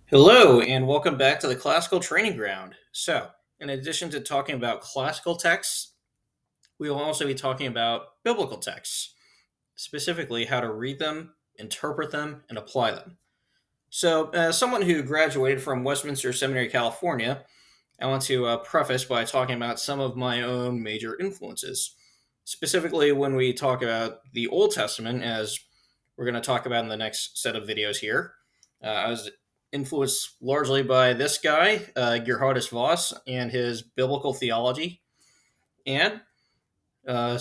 Hello, and welcome back to the Classical Training Ground. So, in addition to talking about classical texts, we will also be talking about biblical texts, specifically how to read them, interpret them, and apply them. So, as someone who graduated from Westminster Seminary, California, I want to preface by talking about some of my own major influences. Specifically, when we talk about the Old Testament, as we're going to talk about in the next set of videos here, I was influenced largely by this guy, Gerhardus Voss, and his biblical theology, and uh,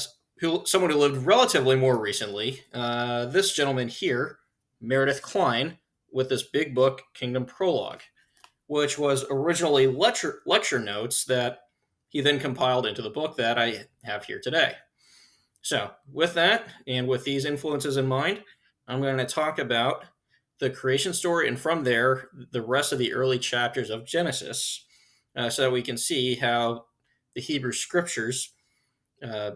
someone who lived relatively more recently, this gentleman here, Meredith Kline, with this big book, Kingdom Prologue, which was originally lecture notes that he then compiled into the book that I have here today. So, with that, and with these influences in mind, I'm going to talk about the creation story, and from there, the rest of the early chapters of Genesis, so that we can see how the Hebrew scriptures uh,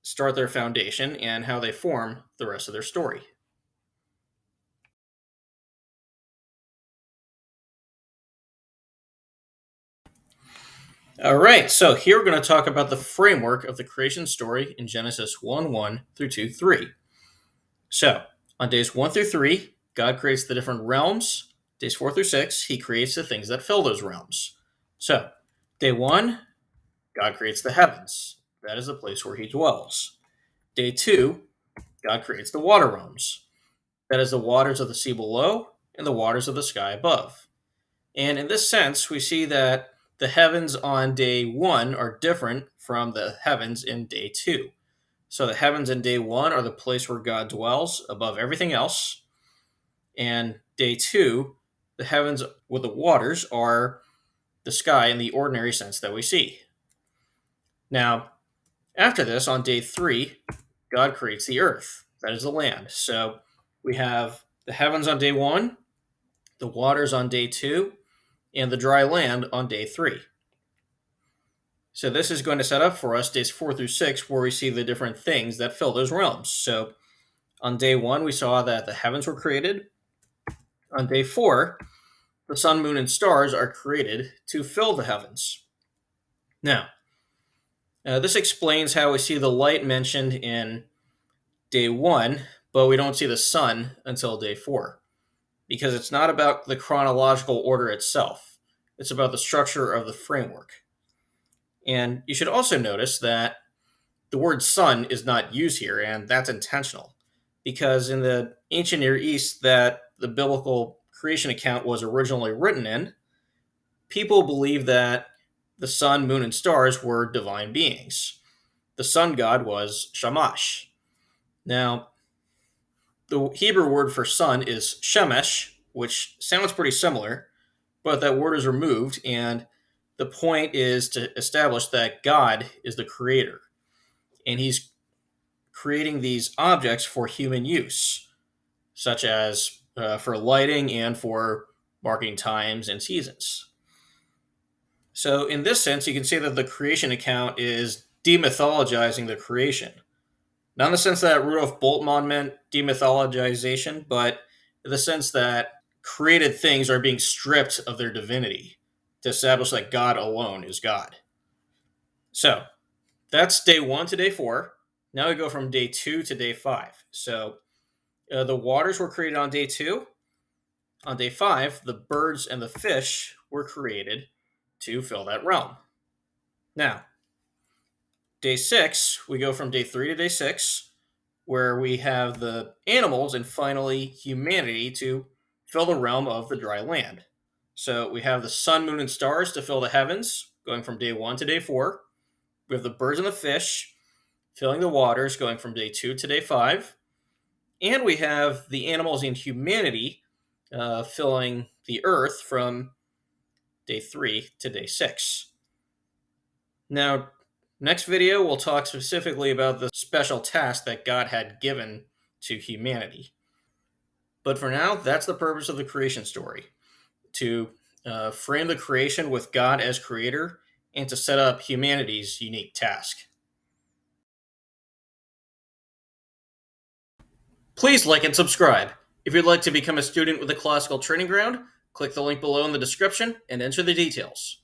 start their foundation and how they form the rest of their story. All right, so here we're going to talk about the framework of the creation story in Genesis 1:1 through 2:3. So, on days 1 through 3, God creates the different realms. Days 4 through 6, he creates the things that fill those realms. So, day 1, God creates the heavens. That is the place where he dwells. Day 2, God creates the water realms. That is the waters of the sea below and the waters of the sky above. And in this sense, we see that the heavens on day 1 are different from the heavens in day 2. So the heavens in day 1 are the place where God dwells above everything else. And day 2, the heavens with the waters are the sky in the ordinary sense that we see. Now, after this, on day 3, God creates the earth. That is the land. So we have the heavens on day 1, the waters on day 2, and the dry land on day 3. So this is going to set up for us days 4 through 6, where we see the different things that fill those realms. So on day 1, we saw that the heavens were created. On day 4, the sun, moon, and stars are created to fill the heavens. Now, this explains how we see the light mentioned in day 1, but we don't see the sun until day 4, because it's not about the chronological order itself, it's about the structure of the framework. And you should also notice that the word sun is not used here, and that's intentional, because in the ancient Near East that the biblical creation account was originally written in, people believed that the sun, moon, and stars were divine beings. The sun god was Shamash. Now, the Hebrew word for sun is Shemesh, which sounds pretty similar, but that word is removed, and the point is to establish that God is the creator, and he's creating these objects for human use, such as for lighting and for marking times and seasons. So, in this sense, you can say that the creation account is demythologizing the creation. Not in the sense that Rudolf Boltzmann meant demythologization, but in the sense that created things are being stripped of their divinity to establish that God alone is God. So, that's day 1 to day 4. Now we go from day 2 to day 5. So, the waters were created on day 2. On day 5, the birds and the fish were created to fill that realm. Now, day 6, we go from day 3 to day 6, where we have the animals and finally humanity to fill the realm of the dry land. So we have the sun, moon, and stars to fill the heavens, going from day 1 to day 4. We have the birds and the fish filling the waters, going from day 2 to day 5. And we have the animals and humanity filling the earth from day 3 to day 6. Now, next video, we'll talk specifically about the special task that God had given to humanity. But for now, that's the purpose of the creation story, to frame the creation with God as creator and to set up humanity's unique task. Please like and subscribe. If you'd like to become a student with the Classical Training Ground, Click the link below in the description and enter the details.